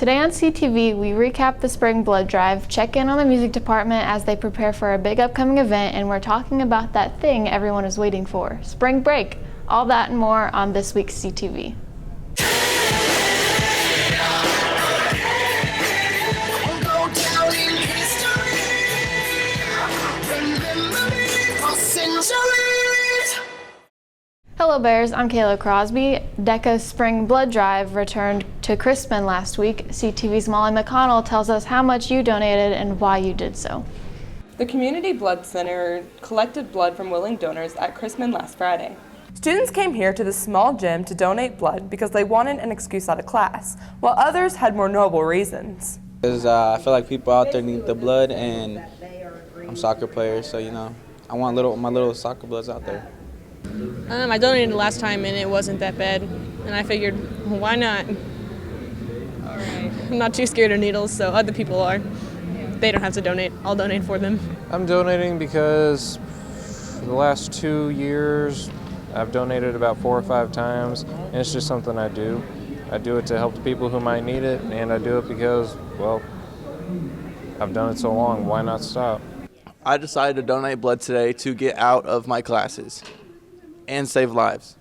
Today on CTV, we recap the spring blood drive, check in on the music department as they prepare for a big upcoming event, and we're talking about that thing everyone is waiting for, spring break. All that and more on this week's CTV. Hello Bears, I'm Kayla Crosby. DECA's Spring Blood Drive returned to Crispin last week. CTV's Molly McConnell tells us how much you donated and why you did so. The Community Blood Center collected blood from willing donors at Crispin last Friday. Students came here to the small gym to donate blood because they wanted an excuse out of class, while others had more noble reasons. Because I feel like people out there need the blood, and I'm a soccer player, so I want my little soccer bloods out there. I donated last time and it wasn't that bad, and I figured, well, why not? I'm not too scared of needles, so other people are. They don't have to donate. I'll donate for them. I'm donating because for the last 2 years I've donated about 4 or 5 times, and it's just something I do. I do it to help the people who might need it, and I do it because, well, I've done it so long, why not stop? I decided to donate blood today to get out of my classes and save lives.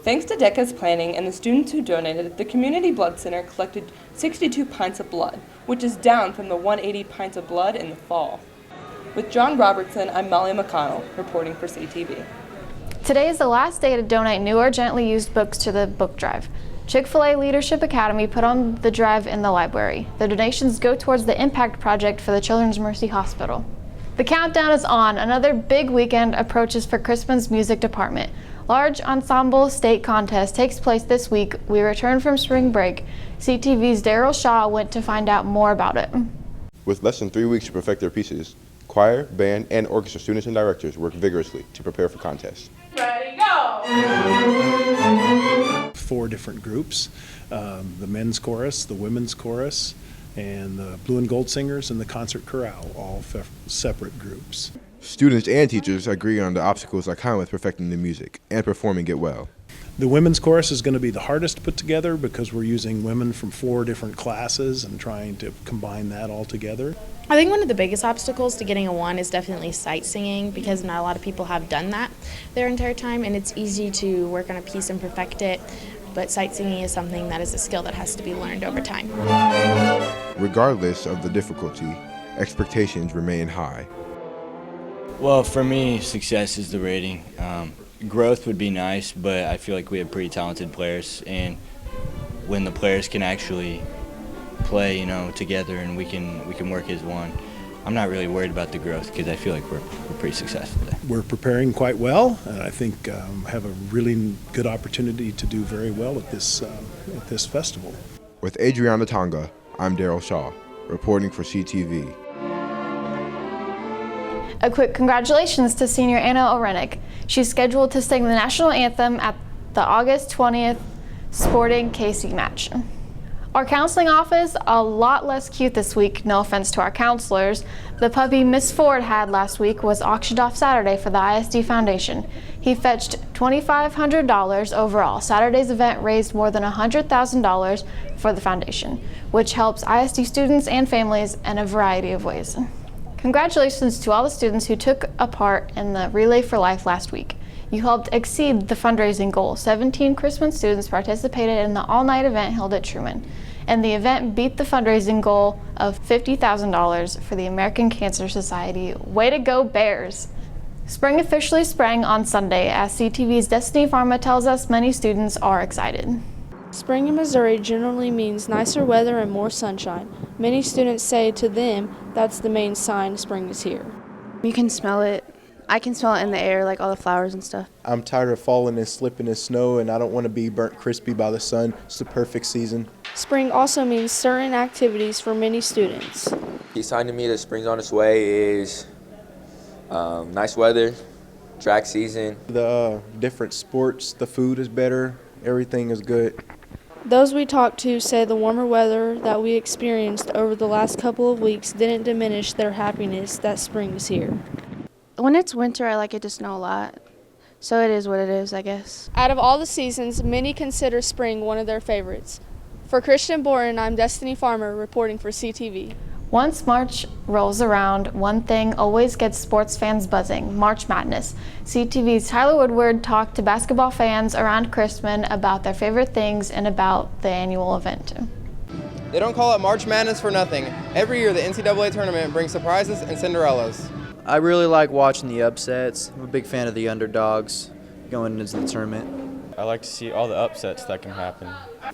Thanks to DECA's planning and the students who donated, the Community Blood Center collected 62 pints of blood, which is down from the 180 pints of blood in the fall. With John Robertson, I'm Molly McConnell, reporting for CTV. Today is the last day to donate new or gently used books to the book drive. Chick-fil-A Leadership Academy put on the drive in the library. The donations go towards the Impact Project for the Children's Mercy Hospital. The countdown is on. Another big weekend approaches for Crispin's music department. Large ensemble state contest takes place this week. We return from spring break. CTV's Daryl Shaw went to find out more about it. With less than 3 weeks to perfect their pieces, choir, band, and orchestra students and directors work vigorously to prepare for contests. Ready, go! 4 different groups, the men's chorus, the women's chorus, and the Blue and Gold Singers and the concert chorale, all separate groups. Students and teachers agree on the obstacles that come with perfecting the music and performing it well. The women's chorus is going to be the hardest to put together because we're using women from 4 different classes and trying to combine that all together. I think one of the biggest obstacles to getting a 1 is definitely sight singing, because not a lot of people have done that their entire time, and it's easy to work on a piece and perfect it, but sight singing is something that is a skill that has to be learned over time. Regardless of the difficulty, expectations remain high. Well, for me, success is the rating. Growth would be nice, but I feel like we have pretty talented players, and when the players can actually play, together, and we can work as one, I'm not really worried about the growth because I feel like we're pretty successful there. We're preparing quite well, and I think have a really good opportunity to do very well at this festival. With Adriana Tonga, I'm Daryl Shaw, reporting for CTV. A quick congratulations to senior Anna Orenick. She's scheduled to sing the national anthem at the August 20th Sporting KC match. Our counseling office, a lot less cute this week, no offense to our counselors. The puppy Miss Ford had last week was auctioned off Saturday for the ISD Foundation. He fetched $2,500 overall. Saturday's event raised more than $100,000 for the foundation, which helps ISD students and families in a variety of ways. Congratulations to all the students who took a part in the Relay for Life last week. You helped exceed the fundraising goal. 17 Crispin students participated in the all-night event held at Truman, and the event beat the fundraising goal of $50,000 for the American Cancer Society. Way to go, Bears! Spring officially sprang on Sunday. As CTV's Destiny Pharma tells us, many students are excited. Spring in Missouri generally means nicer weather and more sunshine. Many students say to them that's the main sign spring is here. You can smell it. I can smell it in the air, like all the flowers and stuff. I'm tired of falling and slipping in snow, and I don't want to be burnt crispy by the sun. It's the perfect season. Spring also means certain activities for many students. The sign to me that spring's on its way is nice weather, track season. The different sports, the food is better, everything is good. Those we talked to say the warmer weather that we experienced over the last couple of weeks didn't diminish their happiness that spring is here. When it's winter, I like it to snow a lot, so it is what it is, I guess. Out of all the seasons, many consider spring one of their favorites. For Christian Boren, I'm Destiny Farmer reporting for CTV. Once March rolls around, one thing always gets sports fans buzzing: March Madness. CTV's Tyler Woodward talked to basketball fans around Christmas about their favorite things and about the annual event. They don't call it March Madness for nothing. Every year, the NCAA tournament brings surprises and Cinderellas. I really like watching the upsets. I'm a big fan of the underdogs going into the tournament. I like to see all the upsets that can happen.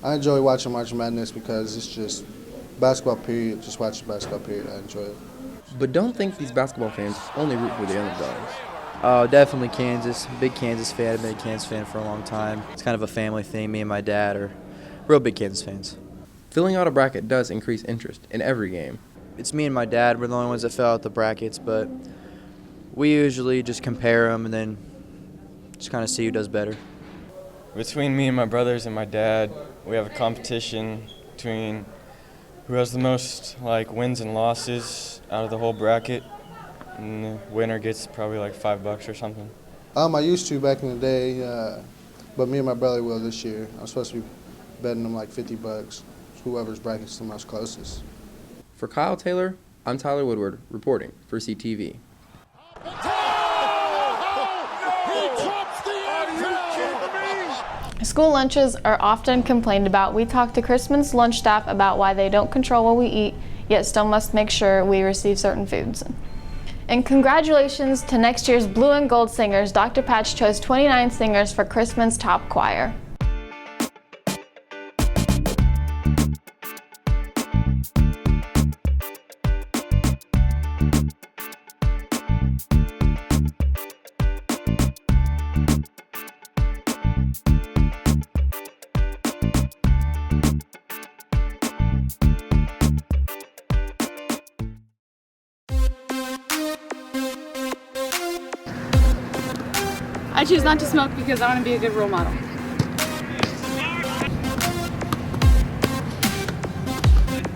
I enjoy watching March Madness because it's just basketball period. Just watch the basketball period. I enjoy it. But don't think these basketball fans only root for the underdogs. Oh, definitely Kansas. Big Kansas fan. I've been a Kansas fan for a long time. It's kind of a family thing. Me and my dad are real big Kansas fans. Filling out a bracket does increase interest in every game. It's me and my dad. We're the only ones that fill out the brackets, but we usually just compare them and then just kind of see who does better. Between me and my brothers and my dad, we have a competition between who has the most wins and losses out of the whole bracket, and the winner gets probably $5 or something. I used to back in the day, but me and my brother will this year. I'm supposed to be betting them $50. Whoever's bracket's the most closest. For Kyle Taylor, I'm Tyler Woodward reporting for CTV. School lunches are often complained about. We talked to Christmas lunch staff about why they don't control what we eat, yet still must make sure we receive certain foods. And congratulations to next year's Blue and Gold singers. Dr. Patch chose 29 singers for Christmas top choir. I choose not to smoke because I want to be a good role model.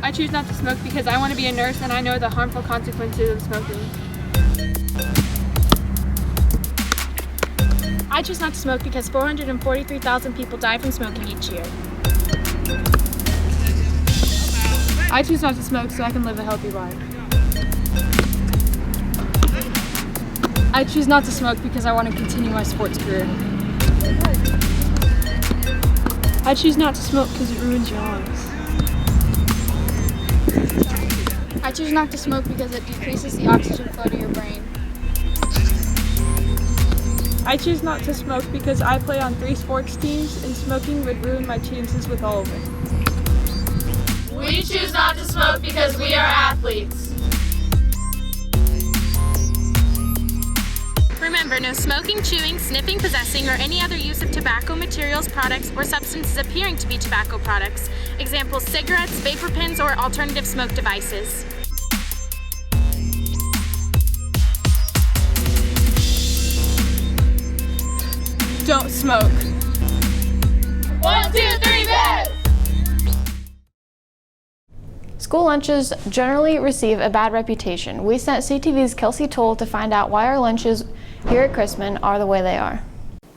I choose not to smoke because I want to be a nurse and I know the harmful consequences of smoking. I choose not to smoke because 443,000 people die from smoking each year. I choose not to smoke so I can live a healthy life. I choose not to smoke because I want to continue my sports career. I choose not to smoke because it ruins your lungs. I choose not to smoke because it decreases the oxygen flow to your brain. I choose not to smoke because I play on 3 sports teams and smoking would ruin my chances with all of it. We choose not to smoke because we are athletes. Remember, no smoking, chewing, sniffing, possessing, or any other use of tobacco materials, products, or substances appearing to be tobacco products. Examples: cigarettes, vapor pens, or alternative smoke devices. Don't smoke. 1, 2, 3, go! School lunches generally receive a bad reputation. We sent CTV's Kelsey Tool to find out why our lunches here at Christmas are the way they are.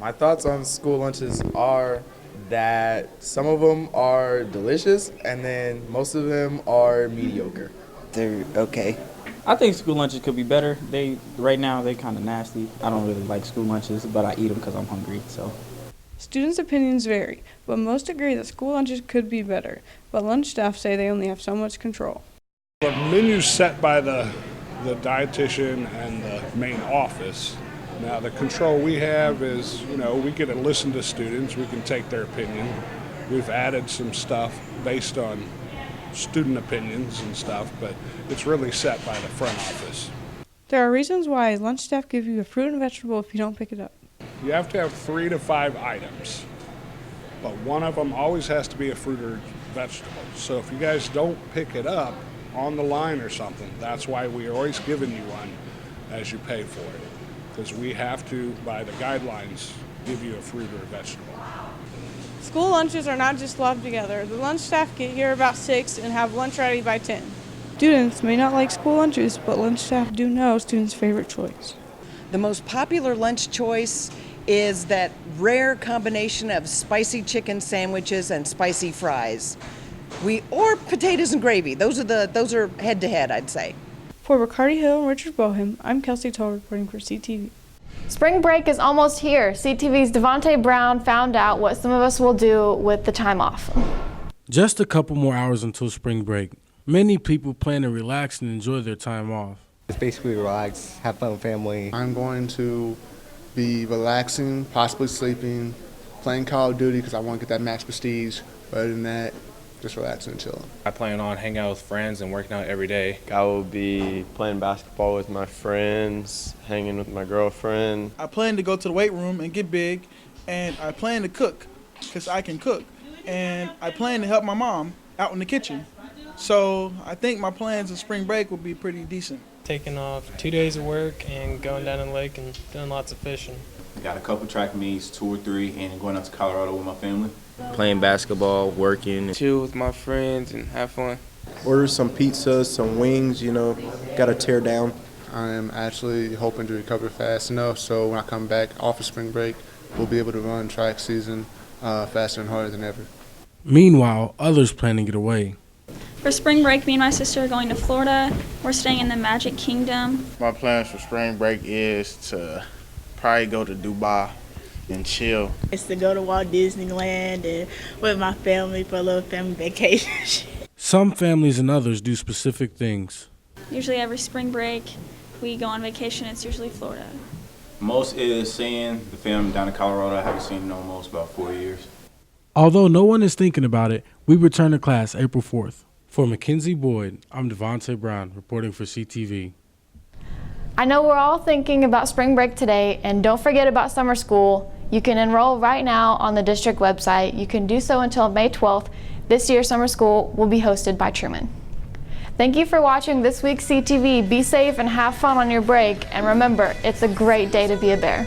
My thoughts on school lunches are that some of them are delicious and then most of them are mediocre. They're okay. I think school lunches could be better. Right now they're kind of nasty. I don't really like school lunches, but I eat them because I'm hungry. So. Students' opinions vary, but most agree that school lunches could be better. But lunch staff say they only have so much control. The menu's set by the dietitian and the main office. Now the control we have is, we get to listen to students, we can take their opinion. We've added some stuff based on student opinions and stuff, but it's really set by the front office. There are reasons why lunch staff give you a fruit and vegetable if you don't pick it up. You have to have 3 to 5 items, but one of them always has to be a fruit or vegetable. So if you guys don't pick it up on the line or something, that's why we are always giving you one as you pay for it, because we have to, by the guidelines, give you a fruit or a vegetable. School lunches are not just slobbed together. The lunch staff get here about 6 and have lunch ready by 10. Students may not like school lunches, but lunch staff do know students' favorite choice. The most popular lunch choice is that rare combination of spicy chicken sandwiches and spicy fries. Or potatoes and gravy. Those are head to head, I'd say. For Bacardi Hill and Richard Bohem, I'm Kelsey Tool reporting for CTV. Spring break is almost here. CTV's Devonte Brown found out what some of us will do with the time off. Just a couple more hours until spring break. Many people plan to relax and enjoy their time off. It's basically relax, have fun with family. I'm going to be relaxing, possibly sleeping, playing Call of Duty because I want to get that max prestige. But other than that, just relaxing and chilling. I plan on hanging out with friends and working out every day. I will be playing basketball with my friends, hanging with my girlfriend. I plan to go to the weight room and get big, and I plan to cook because I can cook. And I plan to help my mom out in the kitchen. So I think my plans of spring break will be pretty decent. Taking off 2 days of work and going down in the lake and doing lots of fishing. Got a couple track meets, 2 or 3, and going out to Colorado with my family. Playing basketball, working. Chill with my friends and have fun. Order some pizzas, some wings, got to tear down. I am actually hoping to recover fast enough so when I come back off of spring break, we'll be able to run track season faster and harder than ever. Meanwhile, others plan to get away. For spring break, me and my sister are going to Florida. We're staying in the Magic Kingdom. My plans for spring break is to probably go to Dubai and chill. It's to go to Walt Disneyland and with my family for a little family vacation. Some families and others do specific things. Usually every spring break, we go on vacation. It's usually Florida. Most is seeing the family down in Colorado. I haven't seen in almost about 4 years. Although no one is thinking about it, we return to class April 4th. For Mackenzie Boyd, I'm Devonte Brown, reporting for CTV. I know we're all thinking about spring break today, and don't forget about summer school. You can enroll right now on the district website. You can do so until May 12th. This year's summer school will be hosted by Truman. Thank you for watching this week's CTV. Be safe and have fun on your break, and remember, it's a great day to be a Bear.